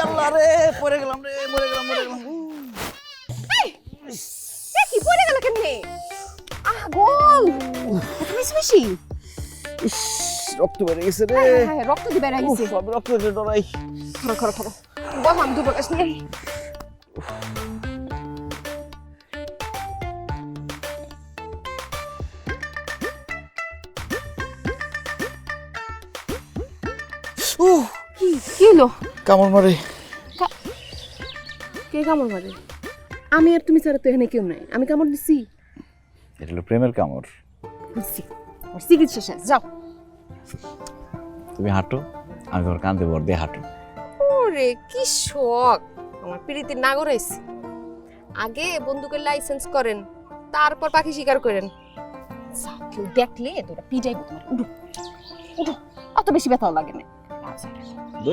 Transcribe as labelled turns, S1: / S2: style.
S1: আল্লাহ রে, পড়ে গেলাম রে, মরে গেলাম।
S2: কি পড়ে গেল কেমনে? গোল বেশি বেশি
S1: ইস, রক্ত বেড়ে গেছে রে।
S2: হ্যাঁ রক্ত দি বেড়ে গেছে।
S1: সব রক্ত দিয়ে ডরাই।
S2: খরো বল আমি দুটো কাছে নেই। কি হলো?
S1: কামড় মারে।
S2: কে কামড় মারে? আমি আর তুমি ছাড়া তো এখানে কেউ নাই। আমি কামড় দিছি?
S1: এটা হলো প্রেমের কামড়।
S2: বুঝছি। ওর চিকিৎসা শেষ, যাও।
S1: তুমি হাঁটো, আমি তোমার কাঁধে ভর দিয়ে হাঁটো।
S2: ওরে কি শখ! আমার প্রীতির নাগর হইছে। আগে বন্দুকের লাইসেন্স করেন, তারপর পাখি শিকার করেন। যাও, কেউ দেখলে তোরা পিটাইবো তোমার। উঠো উঠো, অত বেশি ব্যথাও লাগে না।